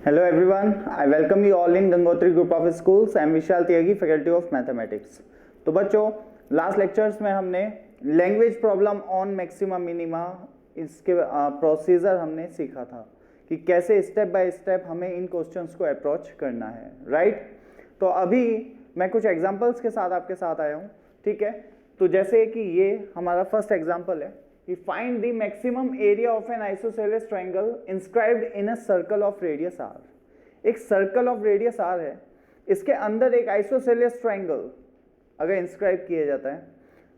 Hello everyone, I welcome you all in Gangotri Group of Schools. I am Vishal Tyagi, Faculty of Mathematics. तो बच्चों last lectures में हमने language problem on maxima minima इसके procedure हमने सीखा था कि कैसे स्टेप बाय स्टेप हमें इन क्वेश्चंस को अप्रोच करना है, राइट। तो अभी मैं कुछ एग्जांपल्स के साथ आपके साथ आया हूँ, ठीक है। तो जैसे कि ये हमारा फर्स्ट एग्जांपल है कि find the maximum area of an isosceles triangle inscribed in a circle of radius R. एक सर्कल ऑफ रेडियस आर है, इसके अंदर एक आइसोसेलेस ट्रायंगल अगर इंस्क्राइब किया जाता है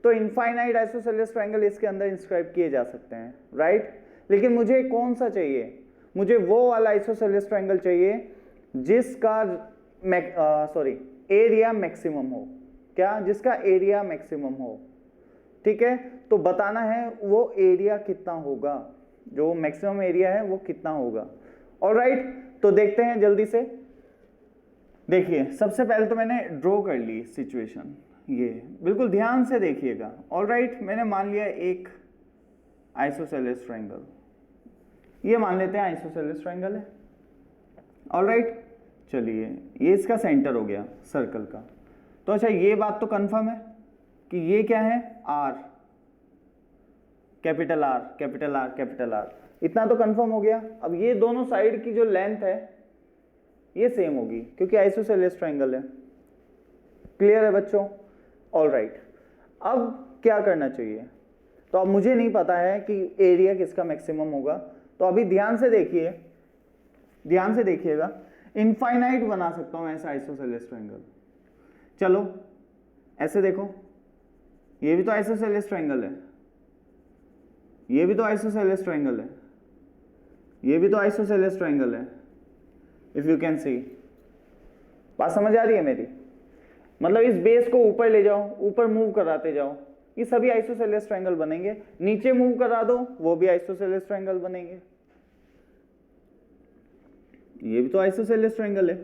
तो इनफाइनाइट आइसोसेलेस ट्रायंगल इसके अंदर इंस्क्राइब किए जा सकते हैं, राइट। लेकिन मुझे कौन सा चाहिए? मुझे वो वाला आइसोसेलेस ट्रायंगल चाहिए जिसका एरिया मैक्सिमम हो। क्या? जिसका एरिया मैक्सिमम हो, ठीक है। तो बताना है वो एरिया कितना होगा, जो मैक्सिमम एरिया है वो कितना होगा। ऑलराइट, तो देखते हैं जल्दी से। देखिए सबसे पहले तो मैंने ड्रॉ कर ली सिचुएशन, ये बिल्कुल ध्यान से देखिएगा। ऑलराइट, मैंने मान लिया एक आइसोसेलेस ट्रायंगल, ये मान लेते हैं आइसोसेलेस ट्रायंगल है। ऑलराइट, चलिए ये इसका सेंटर हो गया सर्कल का। तो अच्छा ये बात तो कंफर्म है कि ये क्या है? R, capital R, capital R, capital R, इतना तो कंफर्म हो गया। अब ये दोनों साइड की जो लेंथ है ये सेम होगी क्योंकि आइसोसेलेस ट्रायंगल है। क्लियर है बच्चों? ऑलराइट, अब क्या करना चाहिए? तो अब मुझे नहीं पता है कि एरिया किसका मैक्सिमम होगा, तो अभी ध्यान से देखिए, ध्यान से देखिएगा। इनफाइनाइट बना सकता हूं ऐसा आइसोसेलेस ट्रायंगल। चलो ऐसे देखो, ये भी तो आइसोसेलेस ट्रायंगल है, ये भी तो आइसोसेलेस ट्रायंगल है, ये भी तो आइसोसेलेस ट्रायंगल है। इफ यू कैन सी, बात समझ आ रही है मेरी? मतलब इस बेस को ऊपर ले जाओ, ऊपर मूव कराते जाओ, ये सभी आइसोसेलेस ट्रायंगल बनेंगे। नीचे मूव करा दो, वो भी आइसोसेलेस ट्रायंगल बनेंगे। ये भी तो आइसोसेलेस ट्रायंगल है।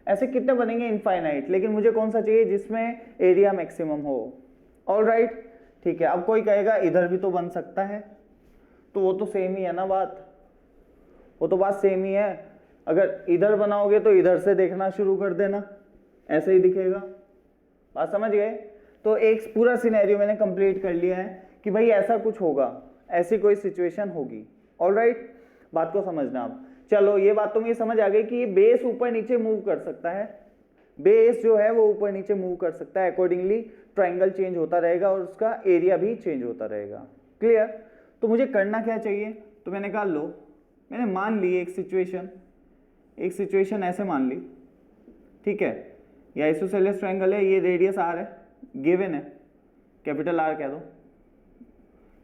ऐसे कितने बनेंगे? इनफाइनाइट। लेकिन मुझे कौन सा चाहिए? जिसमें एरिया मैक्सिमम हो। ऑलराइट, ठीक है। अब कोई कहेगा इधर भी तो बन सकता है, तो वो तो सेम ही है ना बात, वो तो बात सेम ही है। अगर इधर बनाओगे तो इधर से देखना शुरू कर देना, ऐसे ही दिखेगा। बात समझ गए? तो एक पूरा सिनेरियो मैंने कंप्लीट कर लिया है कि भाई ऐसा कुछ होगा, ऐसी कोई सिचुएशन होगी। ऑलराइट, बात को समझना। अब चलो ये बात तो मुझे समझ आ गई कि ये बेस ऊपर नीचे मूव कर सकता है, बेस जो है वो ऊपर नीचे मूव कर सकता है, अकॉर्डिंगली ट्रायंगल चेंज होता रहेगा और उसका एरिया भी चेंज होता रहेगा। क्लियर? तो मुझे करना क्या चाहिए? तो मैंने कहा लो, मैंने मान ली एक सिचुएशन ऐसे मान ली, ठीक है। ये आइसोसेलेस ट्रायंगल है, ये रेडियस आर है, गिवन है, कैपिटल आर कह दो,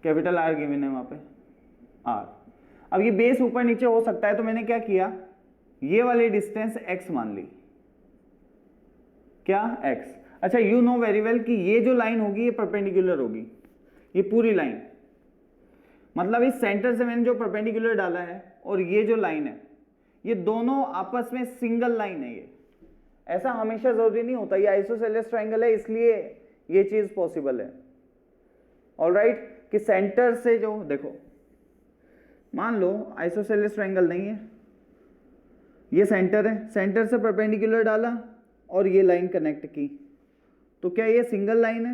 कैपिटल आर गिवन है वहां पे आर। अब ये बेस ऊपर नीचे हो सकता है, तो मैंने क्या किया, ये वाली डिस्टेंस x मान ली। क्या? x। अच्छा, यू नो वेरी वेल कि ये जो लाइन होगी ये परपेंडिकुलर होगी, ये पूरी लाइन, मतलब इस सेंटर से मैंने जो परपेंडिकुलर डाला है और ये जो लाइन है ये दोनों आपस में सिंगल लाइन है। ये ऐसा हमेशा जरूरी नहीं होता, ये आइसोसेलेस ट्रायंगल है इसलिए ये चीज पॉसिबल है। ऑलराइट, कि सेंटर से जो देखो, मान लो आइसोसेलेस ट्रायंगल नहीं है, ये सेंटर है, सेंटर से परपेंडिकुलर डाला और ये लाइन कनेक्ट की, तो क्या ये सिंगल लाइन है?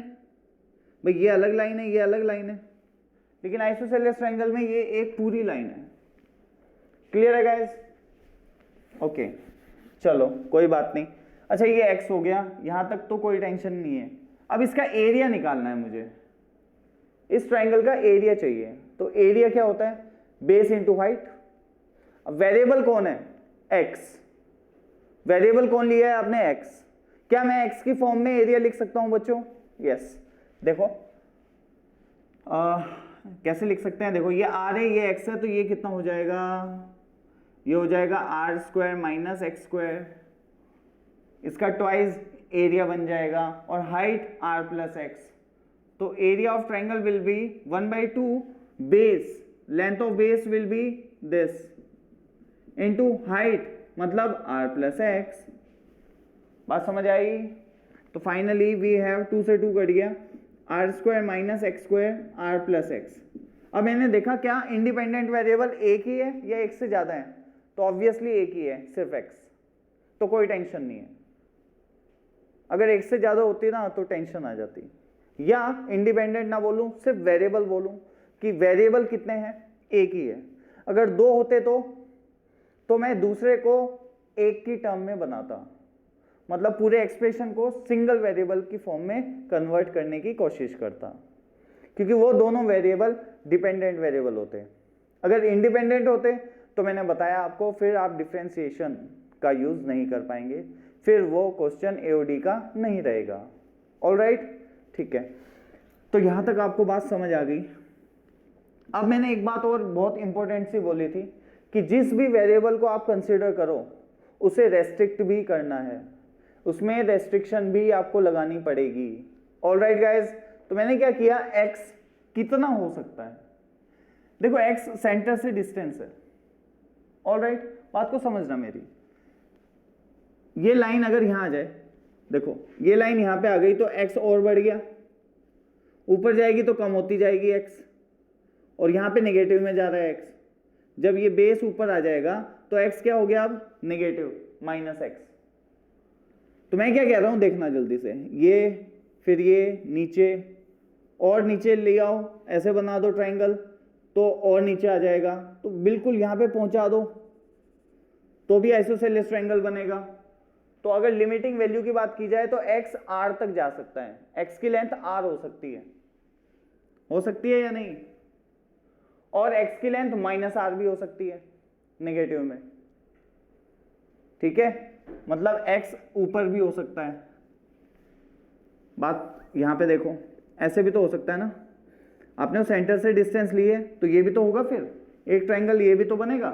भाई ये अलग लाइन है, ये अलग लाइन है, लेकिन आइसोसेलेस ट्रायंगल में ये एक पूरी लाइन है। क्लियर है गाइस? ओके, चलो कोई बात नहीं। अच्छा ये x हो गया, यहां तक तो कोई टेंशन नहीं है। अब इसका एरिया निकालना है मुझे, इस ट्रायंगल का एरिया चाहिए। तो एरिया क्या होता है? Base into height. अब वेरिएबल कौन है? x। वेरिएबल कौन लिया है आपने? x। क्या मैं x की फॉर्म में एरिया लिख सकता हूं बच्चों? यस। देखो कैसे लिख सकते हैं? देखो ये r है, ये x है, तो ये कितना हो जाएगा? ये हो जाएगा R square minus x square, इसका ट्वाइस एरिया बन जाएगा, और हाइट r प्लस एक्स। तो area of triangle will be 1/2 base, length of base will be this, into height मतलब r प्लस एक्स। बात समझ आई? तो फाइनली वी हैव 2 से 2 कट गया, are square minus x square R plus x. अब मैंने देखा क्या इंडिपेंडेंट वेरिएबल एक ही है या एक से ज्यादा है? तो ऑब्वियसली एक ही है, सिर्फ x, तो कोई टेंशन नहीं है। अगर एक से ज्यादा होती ना तो टेंशन आ जाती। या इंडिपेंडेंट ना बोलूं, सिर्फ वेरिएबल बोलूं कि वेरिएबल कितने हैं, एक ही है। अगर दो होते तो मैं दूसरे को एक की टर्म में बनाता, मतलब पूरे एक्सप्रेशन को सिंगल वेरिएबल की फॉर्म में कन्वर्ट करने की कोशिश करता, क्योंकि वो दोनों वेरिएबल डिपेंडेंट वेरिएबल होते। अगर इंडिपेंडेंट होते तो मैंने बताया आपको, फिर आप डिफरेंशिएशन का यूज नहीं कर पाएंगे, फिर वो क्वेश्चन एओडी का नहीं रहेगा। ऑलराइट, ठीक है, तो यहां तक आपको बात समझ आ गई। अब मैंने एक बात और बहुत इंपॉर्टेंट सी बोली थी कि जिस भी वेरिएबल को आप कंसीडर करो उसे रेस्ट्रिक्ट भी करना है, उसमें रेस्ट्रिक्शन भी आपको लगानी पड़ेगी। ऑलराइट गाइस, तो मैंने क्या किया, x कितना हो सकता है, देखो x सेंटर से डिस्टेंस है। ऑलराइट, बात को समझना मेरी, ये लाइन अगर यहां आ जाए, देखो ये लाइन यहां पे आ गई तो x और बढ़ गया, ऊपर जाएगी तो कम होती जाएगी x, और यहां पे नेगेटिव में जा रहा है x। जब ये बेस ऊपर आ जाएगा तो x क्या हो गया, अब नेगेटिव माइनस x। तो मैं क्या कह रहा हूं, देखना जल्दी से, ये फिर ये नीचे और नीचे ले आओ, ऐसे बना दो ट्रायंगल, तो और नीचे आ जाएगा, तो बिल्कुल यहां पे पहुंचा दो तो भी आइसोसेलेस ट्रायंगल बनेगा। तो अगर लिमिटिंग वैल्यू की बात की जाए तो x r तक जा सकता है, x की लेंथ r हो सकती है या नहीं, और x की लेंथ माइनस r भी हो सकती है नेगेटिव में, ठीक है, मतलब x ऊपर भी हो सकता है। बात यहां पे देखो, ऐसे भी तो हो सकता है ना, आपने सेंटर से डिस्टेंस ली है तो ये भी तो होगा, फिर एक ट्रायंगल ये भी तो बनेगा,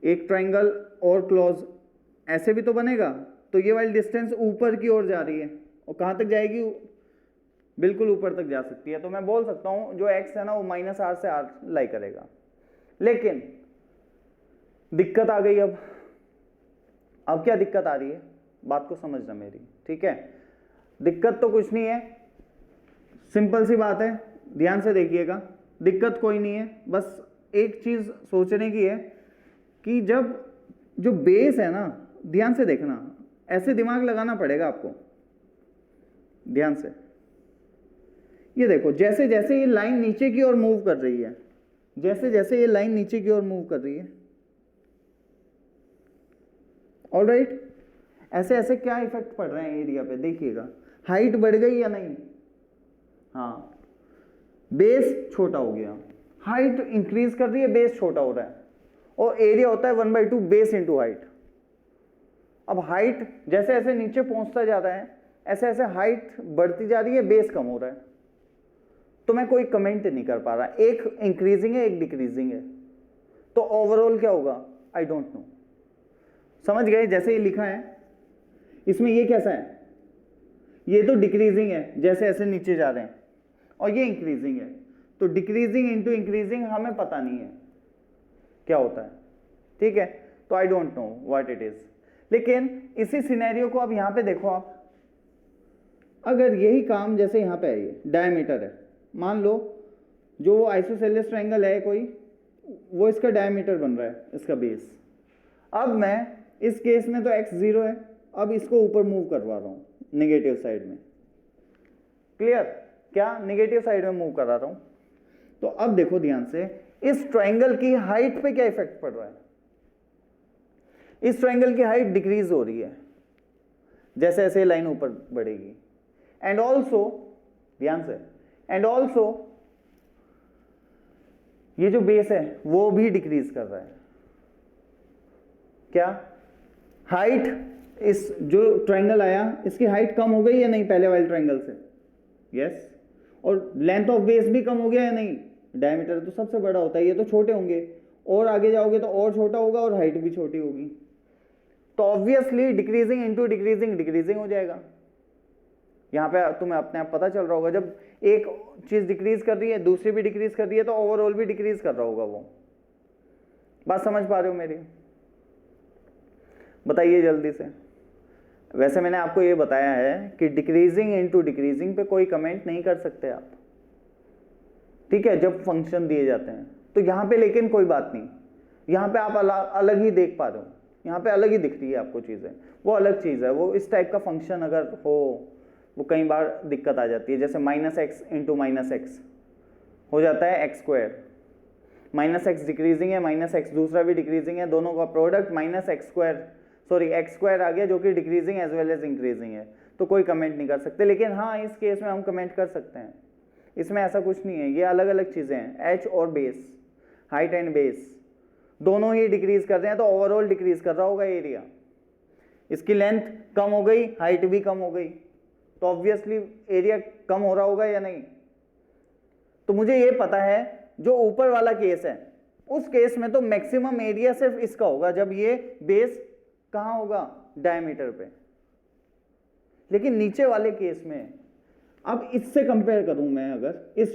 एक ट्रायंगल और क्लोज ऐसे भी तो बनेगा। तो ये वाली डिस्टेंस ऊपर की ओर जा रही है, और कहां तक जाएगी, बिल्कुल ऊपर तक जा सकती है। तो मैं बोल सकता हूं जो x है ना वो माइनस r से r लाई करेगा। लेकिन दिक्कत आ गई, अब क्या दिक्कत आ रही है, बात को समझना मेरी, ठीक है। दिक्कत तो कुछ नहीं है, सिंपल सी बात है, ध्यान से देखिएगा, दिक्कत कोई नहीं है, बस एक चीज सोचने की है कि जब जो बेस है ना, ध्यान से देखना, ऐसे दिमाग लगाना पड़ेगा आपको ध्यान से। ये देखो, जैसे जैसे ये लाइन नीचे की ओर मूव कर रही है, जैसे जैसे ये लाइन नीचे की ओर मूव कर रही है, ऑलराइट, ऐसे ऐसे क्या इफेक्ट पड़ रहे हैं एरिया पे, देखिएगा, हाइट बढ़ गई या नहीं, हाँ, बेस छोटा हो गया, हाइट इंक्रीज कर रही है, बेस छोटा हो रहा है, और एरिया होता है 1/2 बेस इंटू हाइट। अब हाइट जैसे ऐसे नीचे पहुंचता जा रहा है, ऐसे ऐसे हाइट बढ़ती जा रही है, बेस कम हो रहा है, तो मैं कोई कमेंट नहीं कर पा रहा, एक इंक्रीजिंग है एक डिक्रीजिंग है, तो ओवरऑल क्या होगा, आई डोंट नो। समझ गए, जैसे ये लिखा है इसमें, ये कैसा है, ये तो डिक्रीजिंग है, जैसे ऐसे नीचे जा रहे हैं, और ये इंक्रीजिंग है, तो डिक्रीजिंग इंटू इंक्रीजिंग हमें पता नहीं है क्या होता है, ठीक है, तो I don't know what it is. लेकिन इसी सिनेरियो को अब यहां पे देखो आप, अगर यही काम जैसे यहां पे है, ये डायमीटर है, मान लो जो आइसोसेलेस ट्रायंगल है कोई, वो इसका डायमीटर बन रहा है, इसका बेस। अब मैं इस केस में तो x 0 है, अब इसको ऊपर मूव करवा रहा हूं नेगेटिव साइड में, क्लियर, क्या नेगेटिव साइड में मूव करा रहा हूं। तो अब देखो ध्यान से, इस ट्रायंगल की हाइट पे क्या इफेक्ट पड़ रहा है, इस ट्रायंगल की हाइट डिक्रीज हो रही है जैसे ऐसे लाइन ऊपर बढ़ेगी, एंड ऑल्सो, ध्यान से, एंड ऑल्सो ये जो बेस है वो भी डिक्रीज कर रहा है। क्या हाइट, इस जो ट्रायंगल आया इसकी हाइट कम हो गई या नहीं पहले वाले ट्रायंगल से, यस, और लेंथ ऑफ बेस भी कम हो गया या नहीं, डायमीटर तो सबसे बड़ा होता है, ये तो छोटे होंगे, और आगे जाओगे तो और छोटा होगा और हाइट भी छोटी होगी, तो obviously decreasing into decreasing decreasing हो जाएगा। यहां पे तुम्हें अपने आप पता चल रहा होगा, जब एक चीज डिक्रीज कर रही है दूसरी भी डिक्रीज कर रही है तो ओवरऑल भी डिक्रीज कर रहा होगा वो। बात समझ पा रहे हो मेरी, बताइए जल्दी से। वैसे मैंने आपको ये बताया है कि डिक्रीजिंग इंटू डिक्रीजिंग पे कोई कमेंट नहीं कर सकते आप, ठीक है, जब फंक्शन दिए जाते हैं तो यहां पे, लेकिन कोई बात नहीं, यहाँ पे आप अलग ही देख पा रहे हो, यहाँ पे अलग ही दिख रही है आपको चीज़ें, वो अलग चीज़ है। वो इस टाइप का फंक्शन अगर हो वो कई बार दिक्कत आ जाती है, जैसे -x इंटू -x हो जाता है x², -x डिक्रीजिंग है, -x दूसरा भी डिक्रीजिंग है, दोनों का प्रोडक्ट x² आ गया जो कि decreasing as well as increasing है, तो कोई कमेंट नहीं कर सकते। लेकिन हाँ, इस केस में हम कमेंट कर सकते हैं, इसमें ऐसा कुछ नहीं है, ये अलग अलग चीज़ें हैं। h और बेस, हाइट एंड बेस दोनों ही डिक्रीज कर रहे हैं, तो ओवरऑल डिक्रीज कर रहा होगा एरिया। इसकी लेंथ कम हो गई, हाइट भी कम हो गई, तो ऑब्वियसली एरिया कम हो रहा होगा या नहीं। तो मुझे ये पता है जो ऊपर वाला केस है उस केस में तो मैक्सिमम एरिया सिर्फ इसका होगा जब ये बेस कहाँ होगा, डायमीटर पे। लेकिन नीचे वाले केस में अब इससे कंपेयर करूं मैं, अगर इस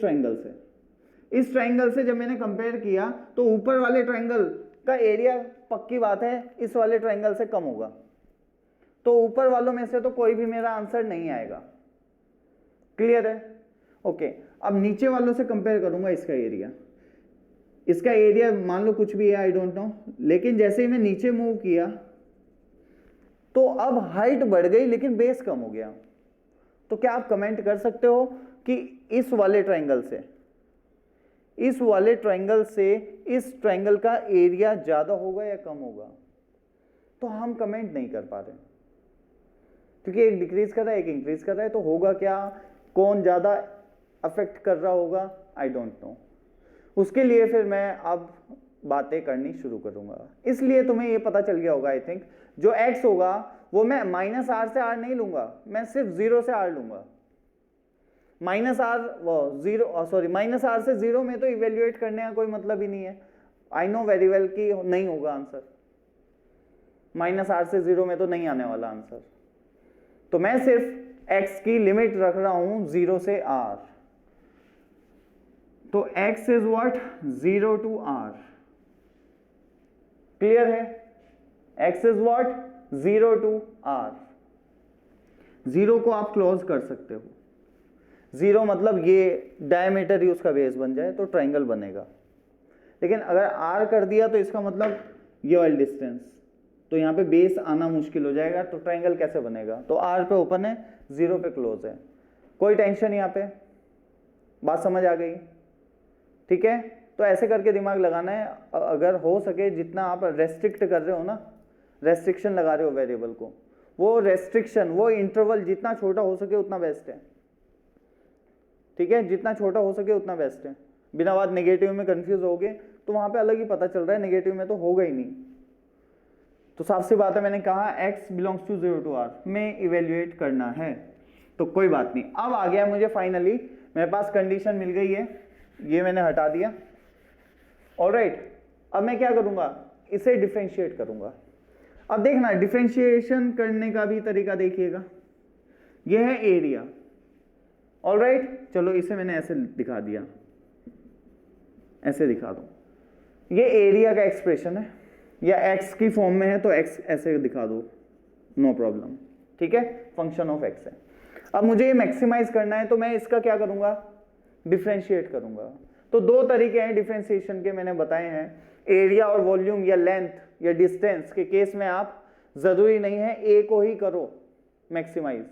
ट्रायंगल से जब मैंने कंपेयर किया तो ऊपर वाले ट्रायंगल का एरिया पक्की बात है इस वाले ट्रायंगल से कम होगा, तो ऊपर वालों में से तो कोई भी मेरा आंसर नहीं आएगा। क्लियर है? ओके, अब नीचे वालों से कंपेयर करूंगा इसका एरिया मान लो कुछ भी है, आई डोंट नो, लेकिन जैसे ही मैं नीचे मूव किया तो अब हाइट बढ़ गई लेकिन बेस कम हो गया। तो क्या आप कमेंट कर सकते हो कि इस वाले ट्रायंगल से इस ट्रायंगल का एरिया ज्यादा होगा या कम होगा? तो हम कमेंट नहीं कर पा रहे क्योंकि एक डिक्रीज कर रहा है, एक इंक्रीज कर रहा है, तो होगा क्या, कौन ज्यादा अफेक्ट कर रहा होगा, आई डोंट नो। उसके लिए फिर मैं अब बातें करनी शुरू करूंगा। इसलिए तुम्हें ये पता चल गया होगा आई थिंक, जो x होगा वो मैं -r से r नहीं लूंगा, मैं सिर्फ 0 से r लूंगा। -r से 0 में तो इवेल्युएट करने का कोई मतलब ही नहीं है। आई नो वेरी वेल कि नहीं होगा आंसर, -r से 0 में तो नहीं आने वाला आंसर। तो मैं सिर्फ x की लिमिट रख रहा हूं 0 से r, तो x is what, 0 to r। Clear है? x is what, 0 to r। 0 को आप क्लोज कर सकते हो, 0 मतलब ये डायमीटर ही उसका बेस बन जाए तो ट्रायंगल बनेगा। लेकिन अगर r कर दिया तो इसका मतलब ये वाली डिस्टेंस, तो यहाँ पे बेस आना मुश्किल हो जाएगा, तो ट्रायंगल कैसे बनेगा? तो r पे ओपन है, 0 पे क्लोज है, कोई टेंशन यहाँ पे। बात समझ आ गई? ठीक है, तो ऐसे करके दिमाग लगाना है। अगर हो सके जितना आप रेस्ट्रिक्ट कर रहे हो ना, रेस्ट्रिक्शन लगा रहे हो वेरिएबल को, वो रेस्ट्रिक्शन, वो इंटरवल जितना छोटा हो सके उतना बेस्ट है। ठीक है, जितना छोटा हो सके उतना बेस्ट है। बिना बात नेगेटिव में कंफ्यूज हो गए तो वहां पे अलग ही पता चल रहा है, नेगेटिव में तो होगा ही नहीं। तो साफ सी बात है, मैंने कहा x belongs to 0 to r में इवेल्युएट करना है, तो कोई बात नहीं। अब आ गया मुझे फाइनली, मेरे पास कंडीशन मिल गई है, ये मैंने हटा दिया। ऑलराइट, अब मैं क्या करूंगा, इसे डिफरेंशिएट करूंगा। अब देखना, डिफरेंशिएशन करने का भी तरीका देखिएगा। यह है एरिया। ऑलराइट, चलो इसे मैंने ऐसे दिखा दिया, ऐसे दिखा दो, ये एरिया का एक्सप्रेशन है, या x की फॉर्म में है तो x ऐसे दिखा दो, नो प्रॉब्लम। ठीक है, फंक्शन ऑफ x है। अब मुझे ये मैक्सिमाइज करना है तो मैं इसका क्या करूंगा, डिफरेंशिएट करूंगा। तो दो तरीके हैं डिफरेंशिएशन के, मैंने बताए हैं, एरिया और वॉल्यूम या लेंथ या डिस्टेंस के केस में आप जरूरी नहीं है ए को ही करो मैक्सिमाइज,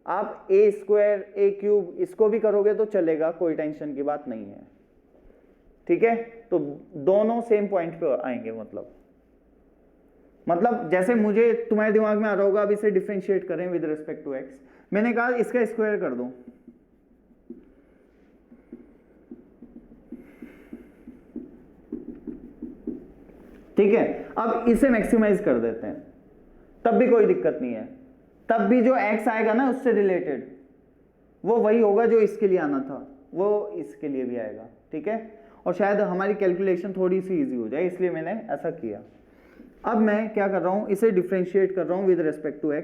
आप a² a³ इसको भी करोगे तो चलेगा, कोई टेंशन की बात नहीं है। ठीक है, तो दोनों सेम पॉइंट पे आएंगे। मतलब जैसे मुझे तुम्हारे दिमाग में आ रहा होगा अब इसे डिफरेंशिएट करें विद रिस्पेक्ट टू x, मैंने कहा इसका स्क्वायर कर दो, ठीक है, अब इसे मैक्सिमाइज कर देते हैं, तब भी कोई दिक्कत नहीं है, तब भी जो x आएगा ना उससे रिलेटेड वो वही होगा जो इसके लिए आना था, वो इसके लिए भी आएगा। ठीक है, और शायद हमारी कैलकुलेशन थोड़ी सी इजी हो जाए, इसलिए मैंने ऐसा किया। अब मैं क्या कर रहा हूं, इसे डिफरेंशिएट कर रहा हूं विद रिस्पेक्ट टू x,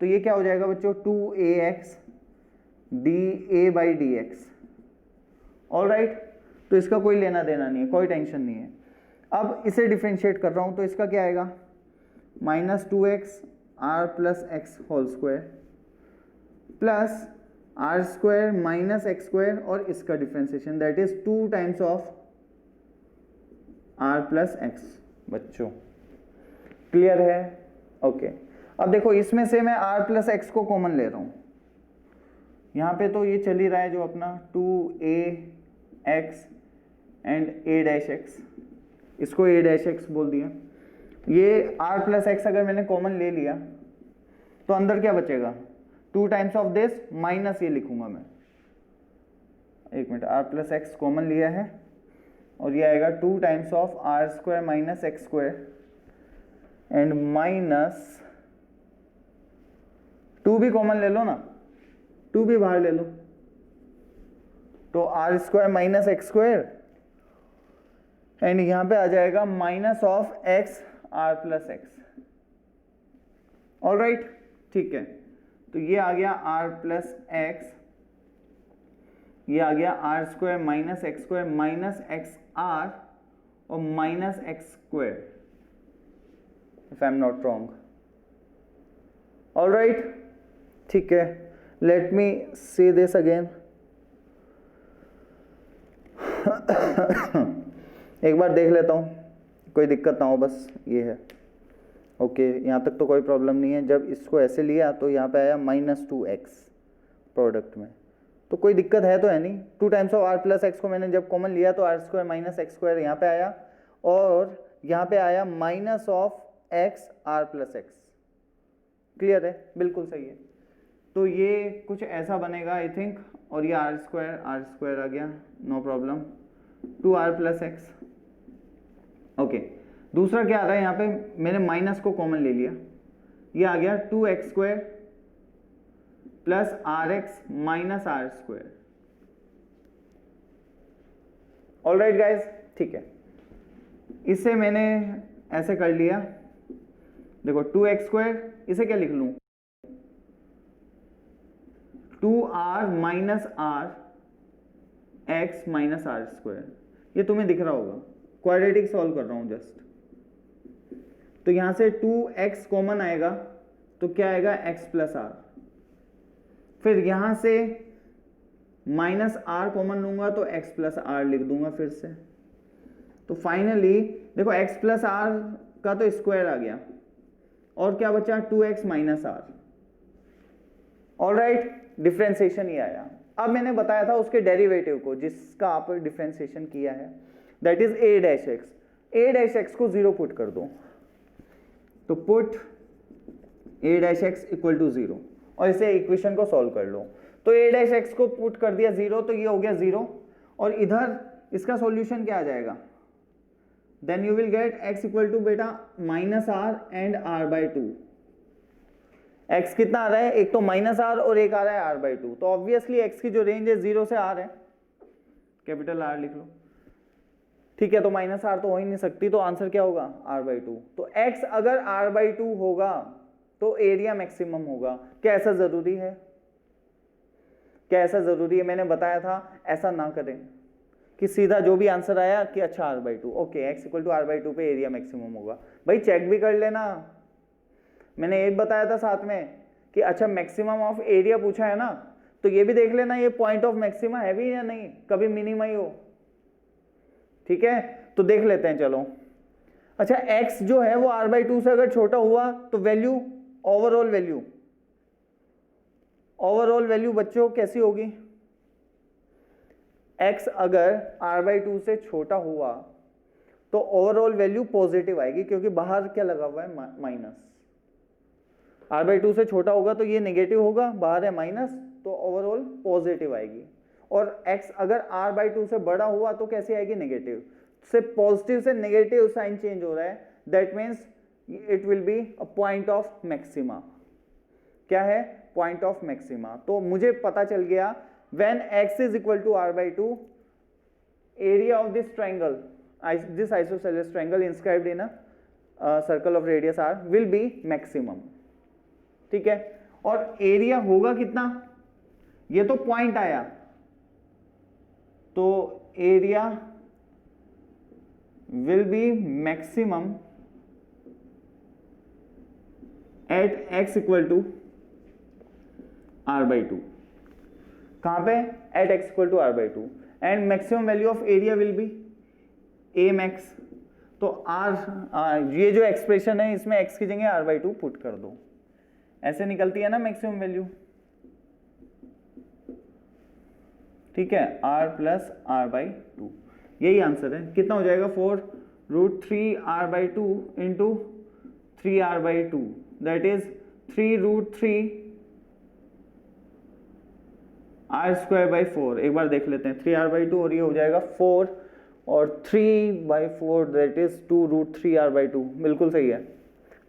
तो ये क्या हो जाएगा बच्चों, 2ax dA/dx। ऑलराइट, तो इसका कोई लेना देना नहीं है, कोई टेंशन नहीं है। अब इसे डिफरेंशिएट कर रहा हूं तो इसका क्या आएगा, -2x r + x² plus r² - x² और इसका differentiation that is 2 times of R plus x. बच्चों क्लियर है? ओके अब देखो इसमें से मैं आर प्लस एक्स को कॉमन ले रहा हूँ, यहाँ पे तो ये चल ही रहा है जो अपना 2ax and a dash x, इसको a डैश एक्स बोल दिया। ये r प्लस एक्स अगर मैंने कॉमन ले लिया तो अंदर क्या बचेगा, 2 टाइम्स ऑफ दिस माइनस ये लिखूंगा मैं, एक minute, r plus x common लिया है और ये आएगा 2 times of R square minus x square and minus 2 भी कॉमन ले लो ना, 2 भी बाहर ले लो, तो R square minus x square and यहां पे आ जाएगा minus of x R plus x. All right, ठीक है, तो ये आ गया आर प्लस एक्स, ये आ गया are square minus x square minus x r और minus x square, if I am not wrong. All right, ठीक है, let me see this again. एक बार देख लेता हूँ, कोई दिक्कत ना हो, बस ये है। ओके यहाँ तक तो कोई प्रॉब्लम नहीं है। जब इसको ऐसे लिया तो यहाँ पे आया -2x प्रोडक्ट में, तो कोई दिक्कत है तो है नहीं। 2 times of R plus x को मैंने जब कॉमन लिया तो R square minus x square यहाँ पे आया और यहाँ पे आया minus of x R plus x. Clear है? बिल्कुल सही है। तो ये कुछ ऐसा बनेगा आई थिंक, और ये आर स्क्वायर आ गया, no problem, 2r plus x. Okay, दूसरा क्या आ रहा है यहाँ पे, मैंने माइनस को कॉमन ले लिया, ये आ गया 2x square plus R x minus R square. All right guys, ठीक है, इसे मैंने ऐसे कर लिया। देखो 2x स्क्वायर, इसे क्या लिख लूं, 2r minus R x minus R square. ये तुम्हें दिख रहा होगा, क्वाड्रेटिक सॉल्व कर रहा हूं जस्ट। तो यहां से 2x कॉमन आएगा तो क्या आएगा, x प्लस आर। फिर यहां से माइनस आर कॉमन लूंगा तो x प्लस आर लिख दूंगा फिर से। तो फाइनली देखो x प्लस आर का तो स्क्वायर आ गया और क्या बचा, 2x minus R. All right, differentiation ये आया। अब मैंने बताया था उसके डेरिवेटिव को जिसका आप डिफ्रेंसिएशन किया है, that is a dash x. a dash x को 0 पुट कर दो, तो put a dash x equal to 0 और इसे इक्वेशन को सॉल्व कर लो। तो a डैश एक्स को पुट कर दिया 0 तो ये हो गया 0 और इधर इसका सॉल्यूशन क्या आ जाएगा, then you will get x equal to बेटा minus r and r by 2। x कितना आ रहा है, एक तो माइनस आर और एक आ रहा है r बाई 2, तो ऑब्वियसली x की जो रेंज है 0 से r है, कैपिटल R लिख लो। ठीक है, तो माइनस आर तो हो ही नहीं सकती, तो आंसर क्या होगा, r बाई 2। तो x अगर r बाई 2 होगा तो एरिया मैक्सिमम होगा। क्या ऐसा जरूरी है, क्या ऐसा जरूरी है? मैंने बताया था ऐसा ना करें कि सीधा जो भी आंसर आया कि अच्छा r बाई 2, ओके x equal to r by 2 पे एरिया मैक्सिमम होगा। भाई चेक भी कर लेना, मैंने एक बताया था साथ में कि अच्छा मैक्सिमम ऑफ एरिया पूछा है ना, तो ये भी देख लेना ये पॉइंट ऑफ मैक्सिमा है भी या नहीं, कभी मिनिमा ही हो। ठीक है, तो देख लेते हैं चलो। अच्छा x जो है वो r बाई 2 से अगर छोटा हुआ तो वैल्यू, ओवरऑल वैल्यू बच्चों कैसी होगी, x अगर r बाई 2 से छोटा हुआ तो ओवरऑल वैल्यू पॉजिटिव आएगी, क्योंकि बाहर क्या लगा हुआ है, माइनस। r बाई 2 से छोटा होगा तो ये नेगेटिव होगा, बाहर है माइनस, तो ओवरऑल पॉजिटिव आएगी। और x अगर r बाई 2 से बड़ा हुआ तो कैसे आएगी, नेगेटिव। से पॉजिटिव से नेगेटिव साइन चेंज हो रहा है, that means it will be a point of maxima. क्या है, पॉइंट ऑफ मैक्सिमा। तो मुझे पता चल गया when x is equal to r by 2, area of this triangle, this isosceles triangle inscribed in a circle of radius r will be maximum. ठीक है, और एरिया होगा कितना, ये तो पॉइंट आया, तो area will be maximum at x equal to r by 2। कहां पे, at x equal to r by 2, and maximum value of area will be a max. तो ये जो एक्सप्रेशन है इसमें x की जगह r/2 पुट कर दो, ऐसे निकलती है ना मैक्सिमम वैल्यू, ठीक है, r प्लस r/2, यही आंसर है। कितना हो जाएगा 4√3r/2 into 3r/2, that is 3√3r²/4। एक बार देख लेते हैं, 3r/2 और ये हो जाएगा 4 और 3/4 दैट इज 2√3r/2, बिल्कुल सही है।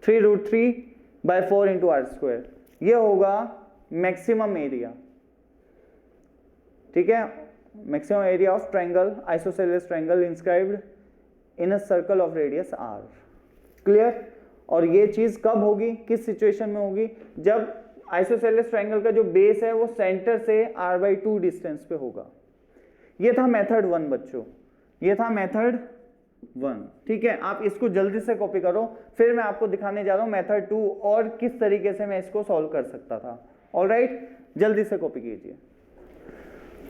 3√3/4 इंटू r², ये होगा मैक्सिमम एरिया, ठीक है, maximum area of triangle, isosceles triangle inscribed in a circle of radius r। Clear? और ये चीज कब होगी, किस सिचुएशन में होगी, जब आइसोसेलेस ट्रायंगल का जो बेस है वो सेंटर से r/2 डिस्टेंस पे होगा। ये था मेथड 1 बच्चों, ये था मेथड 1, ठीक है। आप इसको जल्दी से कॉपी करो, फिर मैं आपको दिखाने जा रहा हूं मेथड 2 और किस तरीके से मैं इसको सॉल्व कर सकता था। ऑलराइट, जल्दी से कॉपी कीजिए।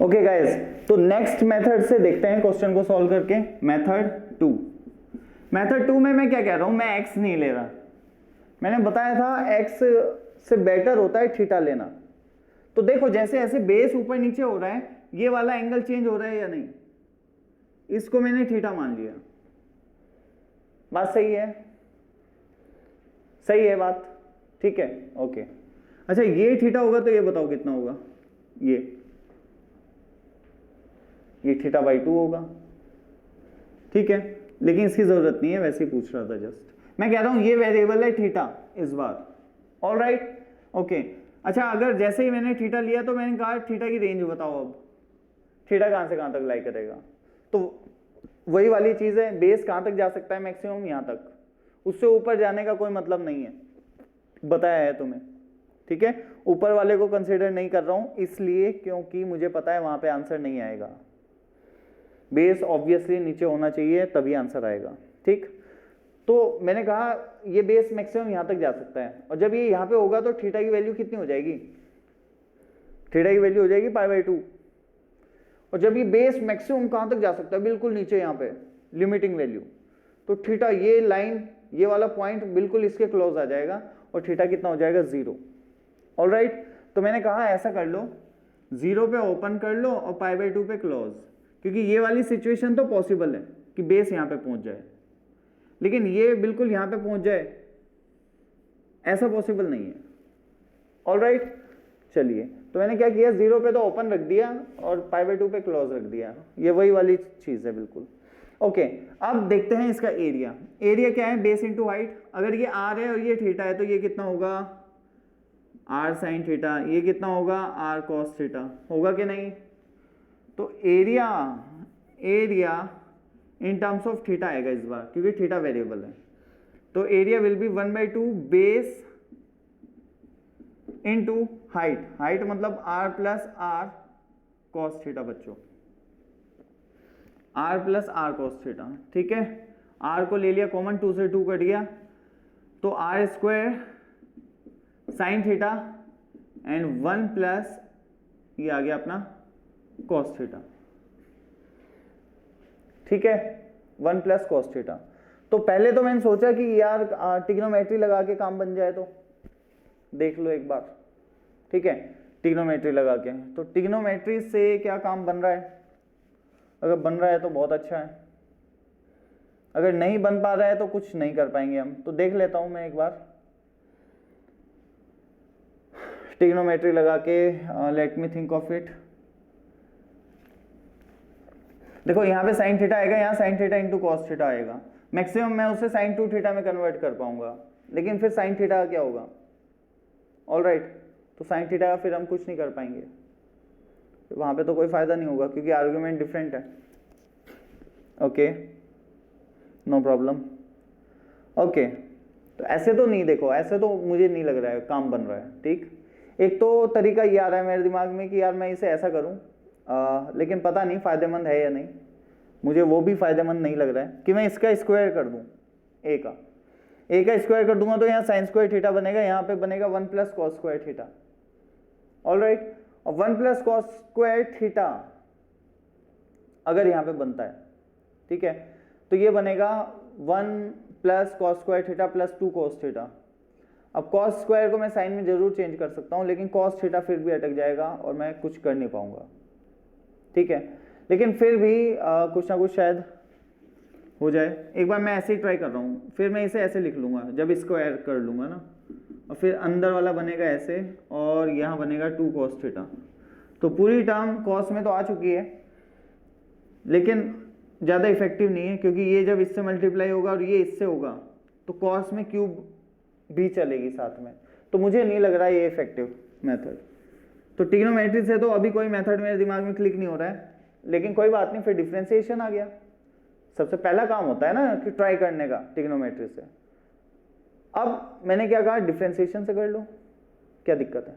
ओके गाइस, तो नेक्स्ट मेथड से देखते हैं क्वेश्चन को सॉल्व करके। मेथड 2, मेथड 2 में मैं क्या कह रहा हूं, मैं x नहीं ले रहा। मैंने बताया था x से बेटर होता है थीटा लेना। तो देखो जैसे ऐसे बेस ऊपर नीचे हो रहा है, ये वाला एंगल चेंज हो रहा है या नहीं, इसको मैंने थीटा मान लिया। बात सही है? सही है बात, ठीक है, ओके। अच्छा ये थीटा होगा तो ये बताओ कितना होगा, ये θ/2 होगा, ठीक है, लेकिन इसकी जरूरत नहीं है, वैसे ही पूछ रहा था जस्ट। मैं कह रहा हूं ये वेरिएबल है थीटा इस बार। Alright, okay. अच्छा अगर जैसे ही मैंने थीटा लिया तो मैंने कहा थीटा की रेंज बताओ, अब थीटा कहां से कहां तक लाई करेगा, तो वही वाली चीज है, बेस कहां तक जा सकता है, मैक्सिमम यहां तक, उससे ऊपर जाने का कोई मतलब नहीं है, बताया है तुम्हें, ठीक है। ऊपर वाले को कंसीडर नहीं कर रहा हूं इसलिए क्योंकि मुझे पता है वहां पे आंसर नहीं आएगा। बेस ऑब्वियसली नीचे होना चाहिए तभी आंसर आएगा, ठीक। तो मैंने कहा ये बेस मैक्सिमम यहां तक जा सकता है, और जब ये यहां पे होगा तो थीटा की वैल्यू कितनी हो जाएगी, थीटा की वैल्यू हो जाएगी π/2। और जब ये बेस मैक्सिमम कहां तक जा सकता है, बिल्कुल नीचे यहां पे लिमिटिंग वैल्यू, तो थीटा ये लाइन, ये वाला पॉइंट बिल्कुल इसके क्लोज आ जाएगा और थीटा कितना हो जाएगा 0। ऑलराइट, तो मैंने कहा ऐसा कर लो, 0 पे ओपन कर लो और π/2 पे क्लोज, क्योंकि ये वाली सिचुएशन तो पॉसिबल है कि बेस यहां पे पहुंच जाए, लेकिन ये बिल्कुल यहां पे पहुंच जाए ऐसा पॉसिबल नहीं है। ऑलराइट, चलिए, तो मैंने क्या किया, 0 पे तो ओपन रख दिया और π/2 पे क्लोज रख दिया, ये वही वाली चीज है बिल्कुल। ओके, अब देखते हैं इसका एरिया। एरिया क्या है, बेस इंटू हाइट। अगर ये r है और ये थीटा है तो ये कितना होगा, r sin थीटा, ये कितना होगा, r cos थीटा, होगा कि नहीं। तो area in terms of theta आएगा इस बार, क्योंकि थीटा वेरिएबल है। तो area will be 1/2 base into height, height मतलब r plus r cos theta बच्चों, r plus r cos theta, ठीक है। r को ले लिया कॉमन, 2 से 2 कट गया, तो r² sin theta and 1 plus ये आ गया अपना cos थीटा, ठीक है, 1 प्लस cos थीटा। तो पहले तो मैंने सोचा कि यार ट्रिग्नोमेट्री लगा के काम बन जाए, तो देख लो एक बार, ठीक है, ट्रिग्नोमेट्री लगा के। तो ट्रिग्नोमेट्री से क्या काम बन रहा है, अगर बन रहा है तो बहुत अच्छा है, अगर नहीं बन पा रहा है तो कुछ नहीं कर पाएंगे हम। तो देख लेता हूं मैं एक बार ट्रिग्नोमेट्री लगा के, let me think of it. देखो यहाँ पे साइन थीटा आएगा, यहाँ sine theta into cos theta आएगा, मैक्सिमम मैं उसे साइन 2 थीटा में कन्वर्ट कर पाऊंगा, लेकिन फिर साइन थीटा का क्या होगा। ऑलराइट, तो साइन थीटा का फिर हम कुछ नहीं कर पाएंगे, वहां पे तो कोई फायदा नहीं होगा क्योंकि आर्गुमेंट डिफरेंट है। Okay, no problem. ओके, तो ऐसे तो नहीं, देखो ऐसे तो मुझे नहीं लग रहा है काम बन रहा है, ठीक। एक तो तरीका ये आ रहा है मेरे दिमाग में कि यार मैं इसे ऐसा करूं, लेकिन पता नहीं फायदेमंद है या नहीं, मुझे वो भी फायदेमंद नहीं लग रहा है कि मैं इसका स्क्वायर कर दूं, ए का स्क्वायर कर दूंगा तो यहाँ साइन स्क्वायर थीटा बनेगा, यहाँ पे बनेगा 1 plus cos square theta. Alright, और 1 प्लस कॉस स्क्वायर थीटा अगर यहाँ पे बनता है, ठीक है, तो ये बनेगा 1 plus cos square theta plus 2 cos theta. अब कॉस स्क्वायर को मैं साइन में जरूर चेंज कर सकता हूँ, लेकिन कॉस थीटा फिर भी अटक जाएगा और मैं कुछ कर नहीं पाऊंगा, ठीक है। लेकिन फिर भी कुछ ना कुछ शायद हो जाए। एक बार मैं ऐसे ही ट्राई कर रहा हूँ, फिर मैं इसे ऐसे लिख लूँगा जब स्क्वायर कर लूँगा ना, और फिर अंदर वाला बनेगा ऐसे और यहाँ बनेगा 2 कॉस थीटा। तो पूरी टर्म कॉस में तो आ चुकी है, लेकिन ज़्यादा इफेक्टिव नहीं है, क्योंकि ये जब इससे मल्टीप्लाई होगा और ये इससे होगा तो कॉस में क्यूब भी चलेगी साथ में, तो मुझे नहीं लग रहा है ये इफेक्टिव मेथड। तो ट्रिग्नोमेट्री से तो अभी कोई मेथड मेरे दिमाग में क्लिक नहीं हो रहा है, लेकिन कोई बात नहीं, फिर डिफरेंशिएशन आ गया। सबसे पहला काम होता है ना कि ट्राई करने का ट्रिग्नोमेट्री से। अब मैंने क्या कहा, डिफरेंशिएशन से कर लो, क्या दिक्कत है?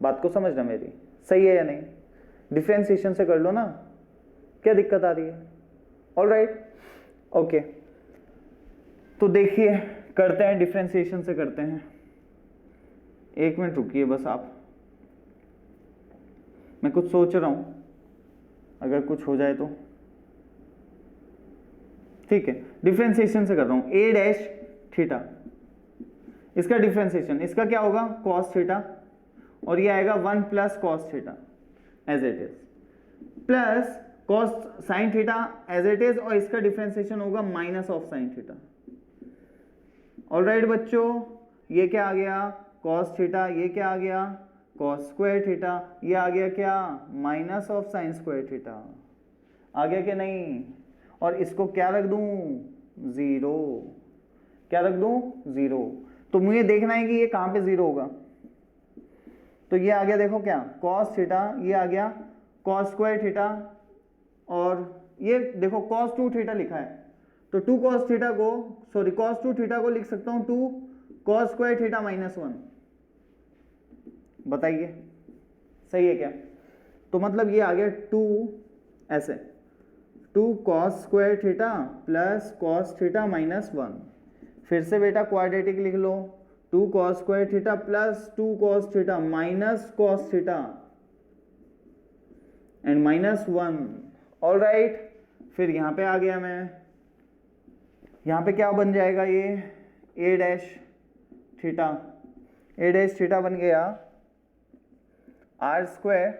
बात को समझना मेरी, सही है या नहीं? डिफरेंशिएशन से कर लो ना, क्या दिक्कत आ रही है? Alright, okay. तो देखिए करते हैं, डिफरेंशिएशन से करते हैं। एक मिनट रुकिए बस आप, मैं कुछ सोच रहा हूं, अगर कुछ हो जाए तो ठीक है। डिफरेंशिएशन से कर रहा हूं, ए डैश थीटा, इसका डिफरेंशिएशन, इसका क्या होगा, कॉस थीटा, और ये आएगा 1 plus cos theta as it is, plus cos sine theta as it is, और इसका डिफरेंशिएशन होगा minus of sine theta. All right बच्चों, ये क्या आ गया, कॉस थीटा, ये क्या आ गया, कॉस स्क्वायर थीटा, ये आ गया क्या, minus of sine square theta. आ गया कि नहीं? और इसको क्या रख दूं, 0। क्या रख दूं, 0। तो मुझे देखना है कि ये कहां पे 0 होगा। तो ये आ गया, देखो क्या, कॉस थीटा, ये आ गया कॉस स्क्वायर थीटा, और ये देखो कॉस 2 थीटा लिखा है, तो 2 कॉस थीटा को, सॉरी कॉस 2 थीटा को लिख सकता हूं 2 कॉस स्क्वायर थीटा माइनस 1। बताइए सही है क्या? तो मतलब ये आ गया 2 ऐसे, 2 cos square theta plus cos theta minus 1। फिर से बेटा क्वाड्रेटिक लिख लो, 2 cos square theta plus 2 cos theta minus cos theta and minus 1। Alright, फिर यहां पे आ गया मैं, यहां पे क्या बन जाएगा, ये ए डैश थीटा, ए डैश थीटा बन गया आर स्क्वायर।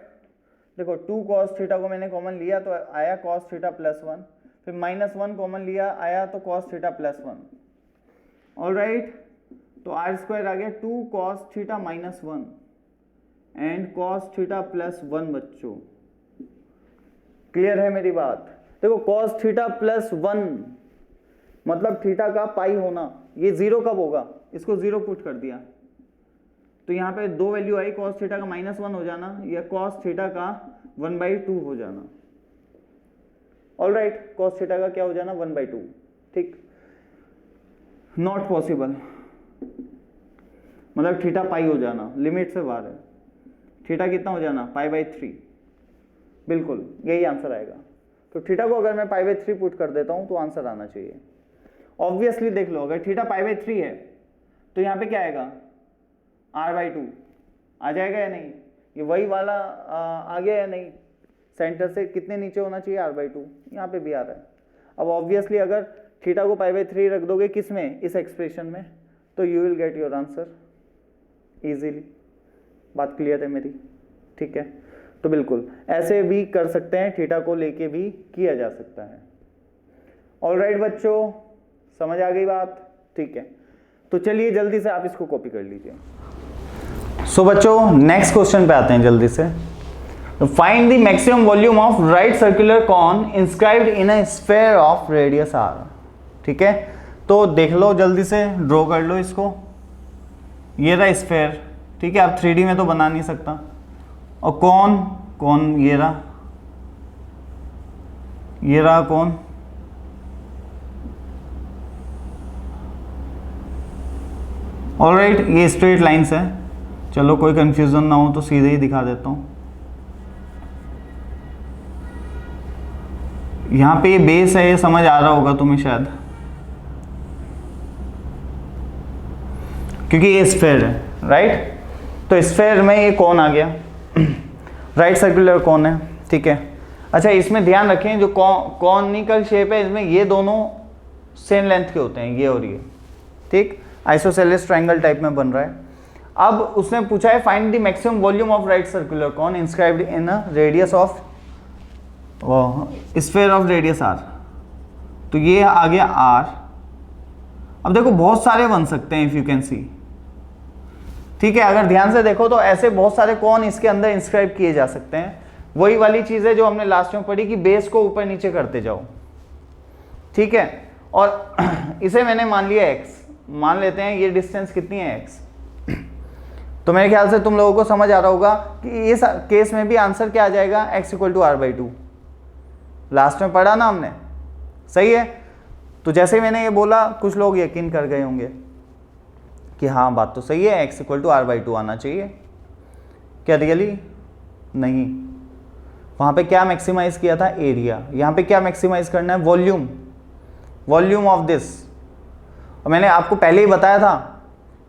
देखो 2 कॉस थीटा को मैंने कॉमन लिया तो आया कॉस थीटा प्लस 1, फिर माइनस 1 कॉमन लिया आया तो कॉस थीटा प्लस 1। ऑलराइट, तो आर स्क्वायर आ गया 2 cos theta minus 1 and cos theta plus 1। बच्चों क्लियर है मेरी बात? देखो कॉस थीटा प्लस 1 मतलब थीटा का पाई होना, ये 0 कब होगा, इसको 0 पुट कर दिया तो यहाँ पे 2 वैल्यू आई, कॉस थीटा का माइनस 1 हो जाना या कॉस थीटा का 1/2 हो जाना। ऑलराइट, कॉस थीटा का क्या हो जाना, 1/2। ठीक, नॉट पॉसिबल, मतलब थीटा पाई हो जाना, लिमिट से बाहर है। थीटा कितना हो जाना, π/3। बिल्कुल यही आंसर आएगा। तो थीटा को अगर मैं π/3 पुट कर देता हूं तो आंसर आना चाहिए। ऑब्वियसली देख लो, अगर थीटा π/3 है तो यहाँ पे क्या आएगा, r/2 आ जाएगा या नहीं? ये वही वाला आ गया या नहीं? सेंटर से कितने नीचे होना चाहिए, r/2, यहाँ पे भी आ रहा है। अब ऑब्वियसली अगर थीटा को π/3 रख दोगे किस में, इस एक्सप्रेशन में, तो you will get your answer easily. बात क्लियर है मेरी? ठीक है, तो बिल्कुल ऐसे भी कर सकते हैं, थीटा को लेके भी किया जा सकता है। ऑलराइट बच्चों, समझ आ गई बात? ठीक है, तो चलिए जल्दी से आप इसको कॉपी कर लीजिए। सो बच्चों नेक्स्ट क्वेश्चन पे आते हैं जल्दी से। Find the maximum volume of right circular cone inscribed in a sphere of radius r। ठीक है, तो देख लो जल्दी से, ड्रॉ कर लो इसको। ये रहा स्फीयर, ठीक है, आप 3D में तो बना नहीं सकता। और कौन ये रहा कौन, ऑलराइट, ये स्ट्रेट लाइंस है। चलो कोई कंफ्यूजन ना हो तो सीधे ही दिखा देता हूं। यहां पे ये बेस है, ये समझ आ रहा होगा तुम्हें शायद, क्योंकि ये स्फीयर है, राइट। तो स्फीयर में ये कौन आ गया, राइट सर्कुलर कौन है, ठीक है। अच्छा इसमें ध्यान रखें, जो कॉनिकल शेप है इसमें ये दोनों सेम लेंथ के होते हैं, ये और ये, ठीक, आइसोसेलेस ट्रायंगल टाइप में बन रहा है। अब उसने पूछा है find the maximum volume of right circular cone inscribed in a radius of sphere of radius R. तो ये आ गया आर। अब देखो बहुत सारे बन सकते हैं इफ यू कैन सी, ठीक है, अगर ध्यान से देखो तो ऐसे बहुत सारे कॉन इसके अंदर इंस्क्राइब किए जा सकते हैं। वही वाली चीज है जो हमने लास्ट में पढ़ी कि बेस को ऊपर नीचे करते जाओ, ठीक है। और इसे मैंने मान लिया x, मान लेते हैं ये डिस्टेंस कितनी है x। तो मेरे ख्याल से तुम लोगों को समझ आ रहा होगा कि इस केस में भी आंसर क्या आ जाएगा, x = r/2। लास्ट में पढ़ा ना हमने, सही है। तो जैसे ही मैंने ये बोला कुछ लोग यकीन कर गए होंगे कि हाँ बात तो सही है, x = r/2 आना चाहिए। क्या रियली? नहीं, वहाँ पे क्या मैक्सिमाइज किया था, एरिया। यहाँ पे क्या मैक्सिमाइज करना है, वॉल्यूम, वॉल्यूम ऑफ दिस। और मैंने आपको पहले ही बताया था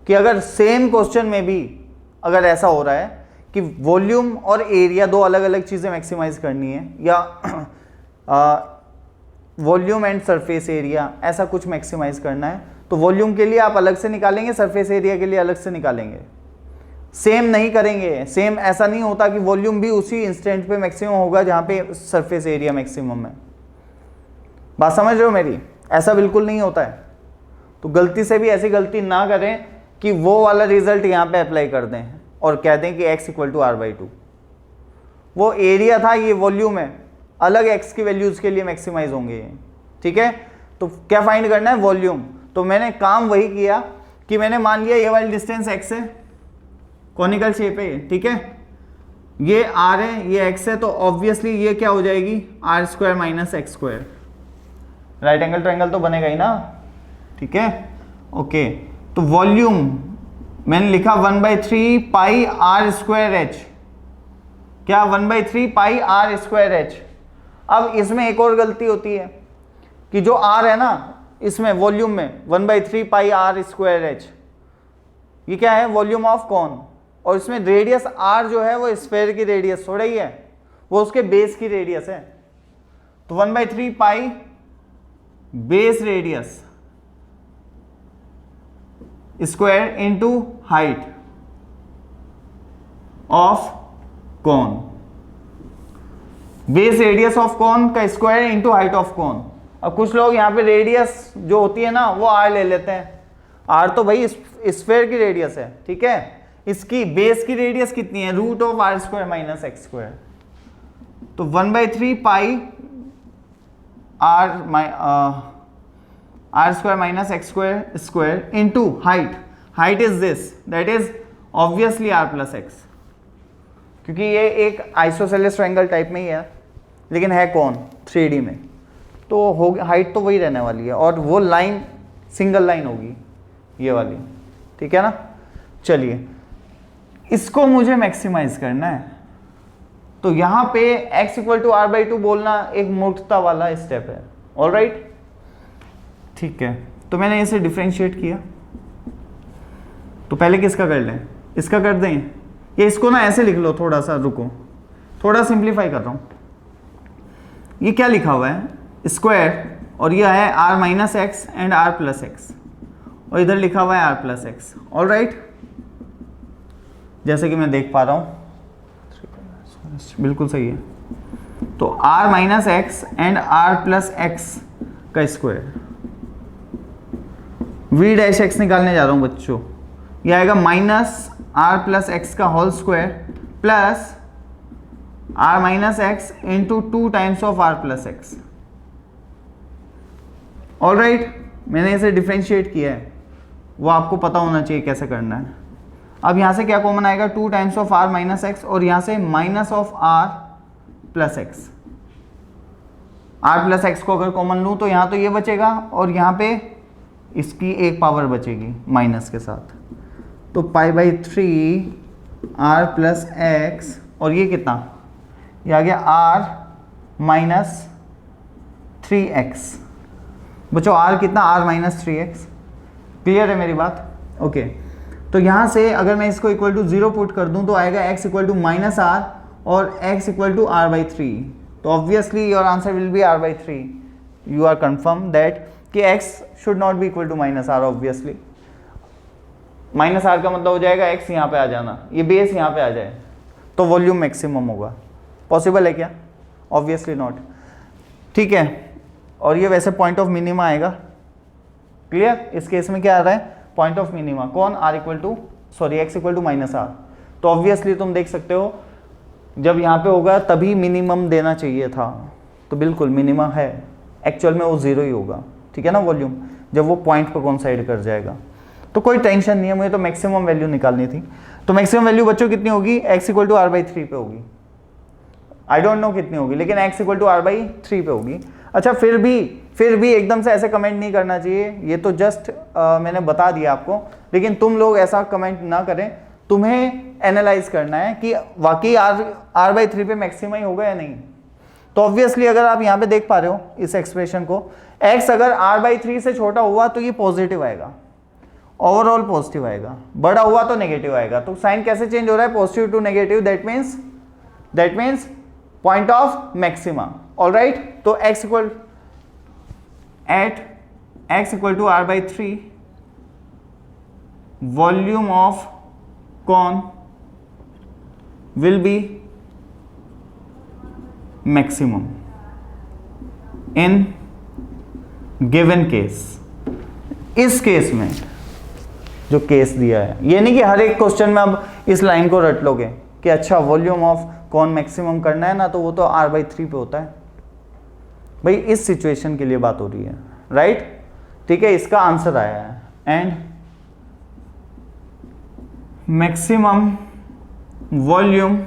कि अगर सेम क्वेश्चन में भी अगर ऐसा हो रहा है कि वॉल्यूम और एरिया दो अलग अलग चीज़ें मैक्सिमाइज करनी है, या वॉल्यूम एंड सरफेस एरिया ऐसा कुछ मैक्सिमाइज करना है, तो वॉल्यूम के लिए आप अलग से निकालेंगे, सरफेस एरिया के लिए अलग से निकालेंगे, सेम नहीं करेंगे। सेम ऐसा नहीं होता कि वॉल्यूम भी उसी इंस्टेंट पे मैक्सिमम होगा जहाँ पे सरफेस एरिया मैक्सिमम है। बात समझ रहे हो मेरी? ऐसा बिल्कुल नहीं होता है। तो गलती से भी ऐसी गलती ना करें कि वो वाला रिजल्ट यहाँ पे अप्लाई कर दें और कह दें कि x = r/2। वो एरिया था, ये वॉल्यूम है, अलग x की वैल्यूज के लिए मैक्सिमाइज होंगे, ठीक है। तो क्या फाइंड करना है, वॉल्यूम। तो मैंने काम वही किया कि मैंने मान लिया ये वाली डिस्टेंस x है, कॉनिकल शेप है, ठीक है, ये r है, ये x है, तो ऑब्वियसली ये क्या हो जाएगी, r² - x²। Right angle triangle तो बनेगा ही ना, ठीक है, ओके। तो वॉल्यूम मैंने लिखा 1/3 पाई r²h, क्या 1/3 पाई r²h। अब इसमें एक और गलती होती है कि जो r है ना इसमें वॉल्यूम में 1/3 पाई r²h, ये क्या है, वॉल्यूम ऑफ कॉन। और इसमें रेडियस r जो है वो स्फीयर की रेडियस थोड़ा ही है, वो उसके बेस की रेडियस है। तो 1/3 pi base radius square into height of cone, base radius of cone का square into height of cone. अब कुछ लोग यहाँ पे रेडियस जो होती है ना वो r ले लेते हैं, r तो भाई स्फीयर की रेडियस है, ठीक है, इसकी बेस की रेडियस कितनी है, √r² - x²। तो 1/3 पाई r² - x² into height, height is this, that is obviously r + x, क्योंकि ये एक आइसोसेलेस ट्रायंगल टाइप में ही है लेकिन है कौन 3D में, तो हो हाइट तो वही रहने वाली है और वो लाइन सिंगल लाइन होगी ये वाली, ठीक है ना। चलिए इसको मुझे मैक्सिमाइज करना है, तो यहाँ पे x = r/2 बोलना एक मूर्खता वाला स्टेप है, ऑलराइट, ठीक है। तो मैंने इसे डिफरेंशिएट किया, तो पहले किसका कर लें, इसका कर दें, या इसको ना ऐसे लिख लो, थोड़ा सा रुको, थोड़ा सिंप्लीफाई कर रहा हूँ। ये क्या लिखा हुआ है, स्क्वायर, और यह है r - x and r + x, और इधर लिखा हुआ है r + x, ऑलराइट, जैसे कि मैं देख पा रहा हूँ, बिल्कुल सही है। तो r - x and r + x का स्क्वायर, v' निकालने जा रहा हूँ बच्चों, यह आएगा -r + x का whole square plus r - x into 2 times of r + x, all right. मैंने इसे डिफरेंशिएट किया है, वो आपको पता होना चाहिए कैसे करना है। अब यहाँ से क्या कॉमन आएगा, 2 टाइम्स ऑफ r - x, और यहाँ से minus of r + x। r + x को अगर कॉमन लूँ तो यहाँ तो ये बचेगा और यहाँ पे इसकी एक पावर बचेगी माइनस के साथ, तो π/3 r + x, और ये कितना, ये आ गया r - 3x। बच्चों r कितना, r - 3x, क्लियर है मेरी बात, ओके। तो यहाँ से अगर मैं इसको इक्वल टू 0 पुट कर दूँ तो आएगा x = -r और x = r/3, तो obviously your answer will be r/3। You are confirm that कि x should not be equal to minus R, obviously minus R का मतलब हो जाएगा x यहाँ पे आ जाना, ये बेस यहाँ पे आ जाए तो वॉल्यूम मैक्सिमम होगा। पॉसिबल है क्या? Obviously not. ठीक है, और ये वैसे पॉइंट ऑफ मिनिमा आएगा। क्लियर? इस केस में क्या आ रहा है? पॉइंट ऑफ मिनिमा कौन? x equal to minus R. तो ऑब्वियसली तुम देख सकते हो जब यहाँ पे होगा तभी मिनिमम देना चाहिए था, तो बिल्कुल मिनिमा है, एक्चुअल में वो जीरो ही होगा। ठीक है ना वॉल्यूम, जब वो पॉइंट पर कोइंसाइड कर जाएगा। तो कोई टेंशन नहीं है, मुझे तो मैक्सिमम वैल्यू निकालनी थी। तो मैक्सिमम वैल्यू बच्चों कितनी होगी? x इक्वल टू r/3 पे होगी। आई डोंट नो कितनी होगी, लेकिन x इक्वल टू r/3 पे होगी। अच्छा, फिर भी एकदम से ऐसे कमेंट नहीं करना चाहिए, ये तो जस्ट मैंने बता दिया आपको, लेकिन तुम लोग ऐसा कमेंट ना करें। तुम्हें एनालाइज करना है कि वाकई r/3 पे मैक्सिमम ही होगा या नहीं। तो ऑब्वियसली अगर आप यहाँ पे देख पा रहे हो इस एक्सप्रेशन को, x अगर r/3 से छोटा हुआ तो ये पॉजिटिव आएगा, ओवरऑल पॉजिटिव आएगा, बड़ा हुआ तो नेगेटिव आएगा। तो साइन कैसे चेंज हो रहा है? Positive to negative, that means point of maxima. All right, तो x equal to r/3 volume of cone will be maximum in given case. इस केस में जो केस दिया है, ये नहीं कि हर एक क्वेश्चन में अब इस लाइन को रट लोगे कि अच्छा वॉल्यूम ऑफ कौन मैक्सिमम करना है ना, तो वो तो r/3 पे होता है। भाई इस सिचुएशन के लिए बात हो रही है, राइट? ठीक है, इसका आंसर आया है। And maximum volume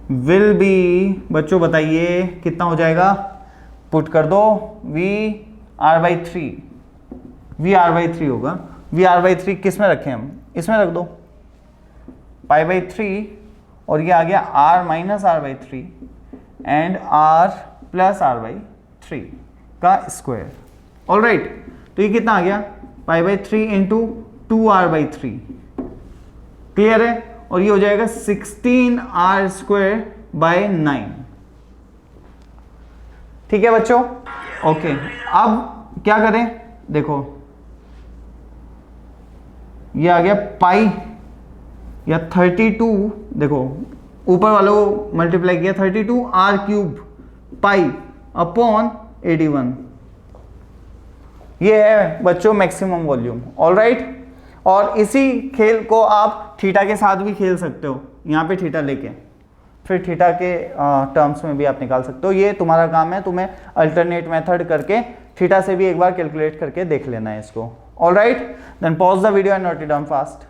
will be, बच्चों बताइए कितना हो जाएगा? पुट कर दो, v/3 होगा। v/3 किस में रखें हम? इसमें रख दो π/3, और ये आ गया r minus r/3 and r plus r/3 का स्क्वायर। ऑलराइट, तो ये कितना आ गया? π/3 इंटू 2r/3। क्लियर है? और ये हो जाएगा 16r²/9। ठीक है बच्चों? ओके, अब क्या करें? देखो ये आ गया पाई या 32, देखो ऊपर वालों को मल्टीप्लाई किया, 32r³ पाई अपॉन 81। ये है बच्चों मैक्सिमम वॉल्यूम। ऑलराइट, और इसी खेल को आप थीटा के साथ भी खेल सकते हो, यहाँ पे थीटा लेके फिर थीटा के टर्म्स में भी आप निकाल सकते हो। ये तुम्हारा काम है, तुम्हें अल्टरनेट मेथड करके थीटा से भी एक बार कैलकुलेट करके देख लेना है इसको। All right, then pause the video and note it down fast.